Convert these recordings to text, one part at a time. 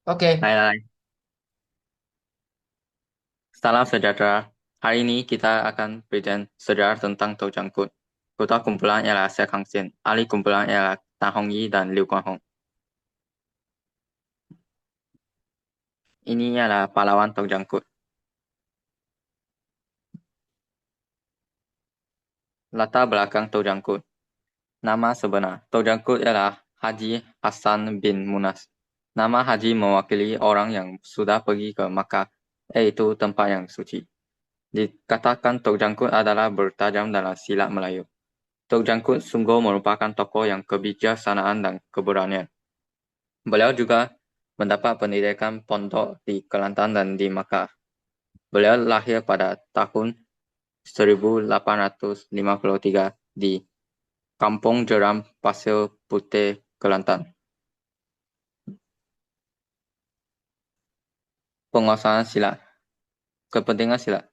Oke, Hai, hai. Salam sejahtera. Hari ini kita akan present sejarah tentang Tou Jangkut. Kota kumpulan ialah Sekangsin, ahli kumpulan ialah Tan Hong Yi dan Liu Guanhong. Ini ialah pahlawan Tou Jangkut. Latar belakang Tou Jangkut. Nama sebenar Tou Jangkut ialah Haji Hassan bin Munas. Nama Haji mewakili orang yang sudah pergi ke Makkah, yaitu tempat yang suci. Dikatakan Tou Jangkut adalah bertajam dalam silat Melayu. Tou Jangkut sungguh merupakan tokoh yang kebijaksanaan dan keberanian. Beliau juga mendapat pendidikan pondok di Kelantan dan di Makkah. Beliau lahir pada tahun 1853 di Kampung Jeram, Pasir Putih, Kelantan. Penguasaan silat. Kepentingan silat.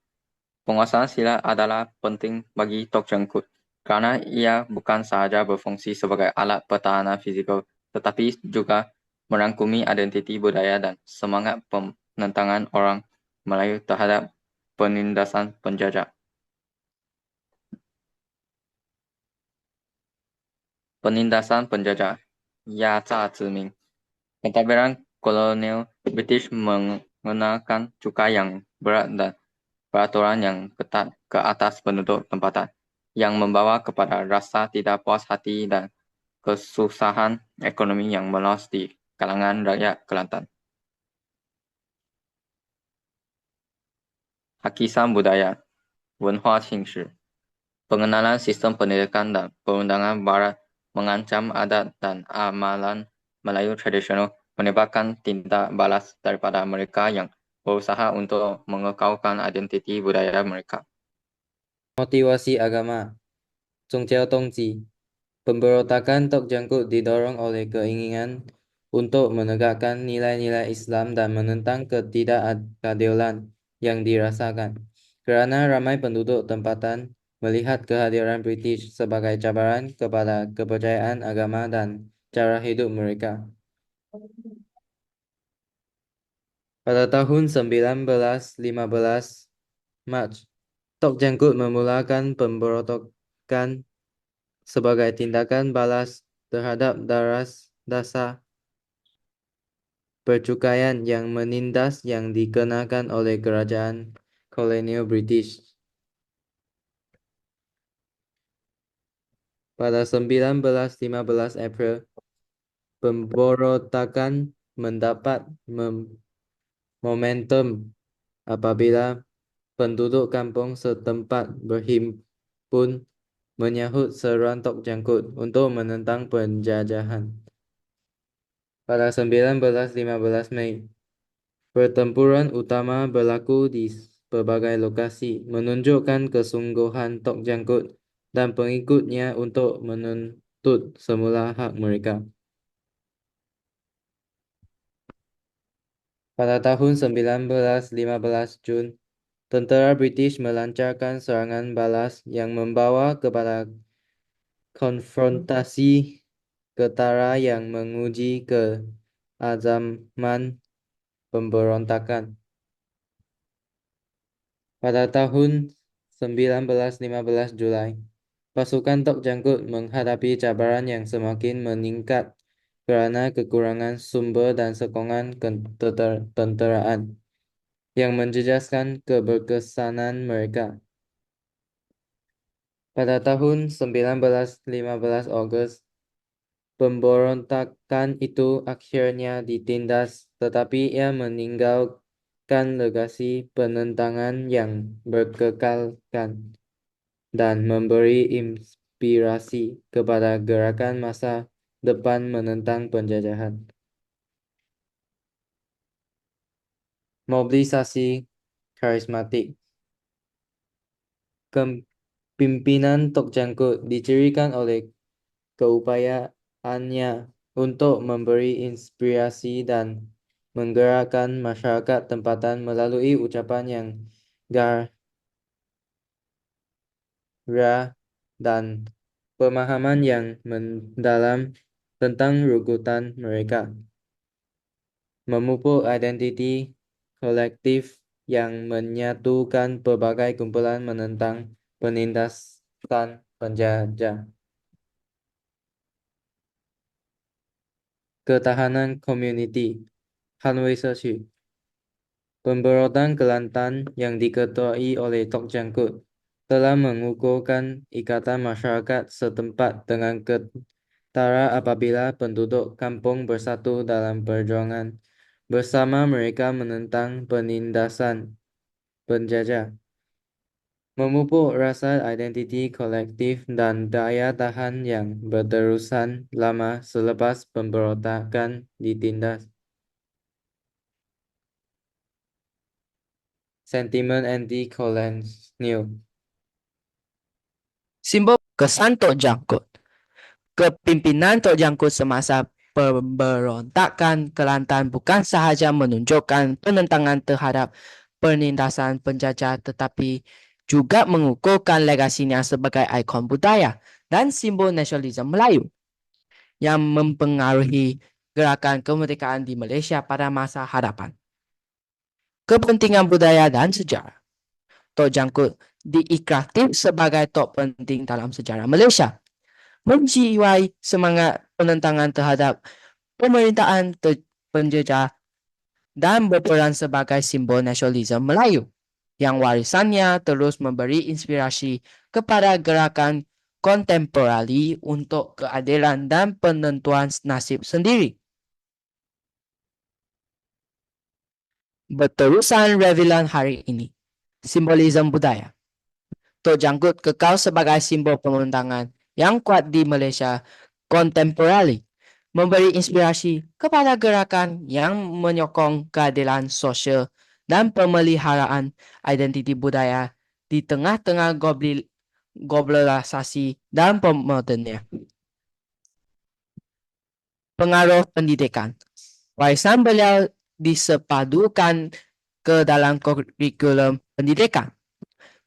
Penguasaan silat adalah penting bagi Tok Jangkut karena ia bukan sahaja berfungsi sebagai alat pertahanan fizikal, tetapi juga merangkumi identiti budaya dan semangat penentangan orang Melayu terhadap penindasan penjajah. Penindasan penjajah, Yaca Ziming. Pentadbiran kolonial British mengenakan cukai yang berat dan peraturan yang ketat ke atas penduduk tempatan, yang membawa kepada rasa tidak puas hati dan kesusahan ekonomi yang meluas di kalangan rakyat Kelantan. Hakisan budaya, Wenhua Qingshi. Pengenalan sistem pendidikan dan perundangan Barat mengancam adat dan amalan Melayu tradisional, menyebabkan tindak balas daripada mereka yang berusaha untuk mengekalkan identiti budaya mereka. Motivasi agama, Zhongjiao Tongji. Pemberontakan Tok Jangkut didorong oleh keinginan untuk menegakkan nilai-nilai Islam dan menentang ketidakadilan yang dirasakan. Kerana ramai penduduk tempatan melihat kehadiran British sebagai cabaran kepada kepercayaan agama dan cara hidup mereka. Pada tahun 1915 Mac, Tok Jangkut memulakan pemberontakan sebagai tindakan balas terhadap dasar percukaian yang menindas yang dikenakan oleh kerajaan kolonial British. Pada 1915 April, pemberontakan mendapat momentum apabila penduduk kampung setempat berhimpun menyahut seruan Tok Jangkut untuk menentang penjajahan. Pada 1915 Mei, pertempuran utama berlaku di berbagai lokasi, menunjukkan kesungguhan Tok Jangkut dan pengikutnya untuk menuntut semula hak mereka. Pada tahun 1915 Jun, tentera British melancarkan serangan balas yang membawa kepada konfrontasi ketara yang menguji keazaman pemberontakan. Pada tahun 1915 Julai, pasukan Tok Jangkut menghadapi cabaran yang semakin meningkat kerana kekurangan sumber dan sokongan ketenteraan yang menjejaskan keberkesanan mereka. Pada tahun 1915 Ogos, pemberontakan itu akhirnya ditindas, tetapi ia meninggalkan legasi penentangan yang berkekalkan dan memberi inspirasi kepada gerakan masa depan menentang penjajahan. Mobilisasi karismatik. Kepimpinan Tok Jangkut dicirikan oleh keupayaannya untuk memberi inspirasi dan menggerakkan masyarakat tempatan melalui ucapan yang gagah dan pemahaman yang mendalam tentang rugutan mereka. memupuk identiti kolektif yang menyatukan berbagai kumpulan menentang penindasan penjajah. Ketahanan Community, Hanwei Search. Pemberontakan Kelantan yang diketuai oleh Tok Jangkut telah mengukuhkan ikatan masyarakat setempat dengan ketara apabila penduduk kampung bersatu dalam perjuangan bersama mereka menentang penindasan penjajah, memupuk rasa identiti kolektif dan daya tahan yang berterusan lama selepas pemberontakan ditindas. Sentimen anti-kolonial. Simbol kesan Tok Jangkut. Kepimpinan Tok Jangkut semasa pemberontakan Kelantan bukan sahaja menunjukkan penentangan terhadap penindasan penjajah tetapi juga mengukuhkan legasinya sebagai ikon budaya dan simbol nasionalisme Melayu yang mempengaruhi gerakan kemerdekaan di Malaysia pada masa hadapan. Kepentingan budaya dan sejarah. Tok Jangkut diikrarkan sebagai tok penting dalam sejarah Malaysia, menjiwai semangat penentangan terhadap pemerintahan penjajah dan berperan sebagai simbol nasionalisme Melayu yang warisannya terus memberi inspirasi kepada gerakan kontemporari untuk keadilan dan penentuan nasib sendiri. Berterusan relevan hari ini, simbolisme budaya. Tok Jangkut kekal sebagai simbol pemerintahan yang kuat di Malaysia kontemporari, memberi inspirasi kepada gerakan yang menyokong keadilan sosial dan pemeliharaan identiti budaya di tengah-tengah globalisasi dan pemodernnya. Pengaruh pendidikan. Warisan beliau disepadukan ke dalam kurikulum pendidikan,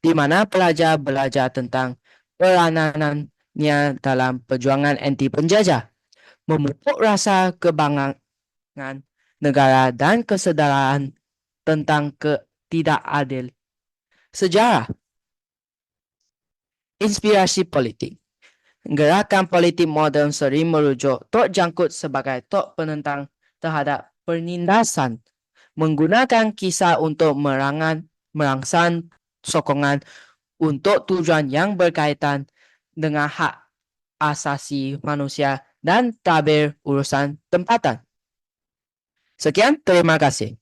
di mana pelajar belajar tentang peranannya dalam perjuangan anti penjajah, memupuk rasa kebanggaan negara dan kesedaran tentang ketidakadil sejarah. Inspirasi politik. Gerakan politik moden sering merujuk Tok Jangkut sebagai tok penentang terhadap penindasan, menggunakan kisah untuk merangsang sokongan untuk tujuan yang berkaitan dengan hak asasi manusia dan tabir urusan tempatan. Sekian, terima kasih.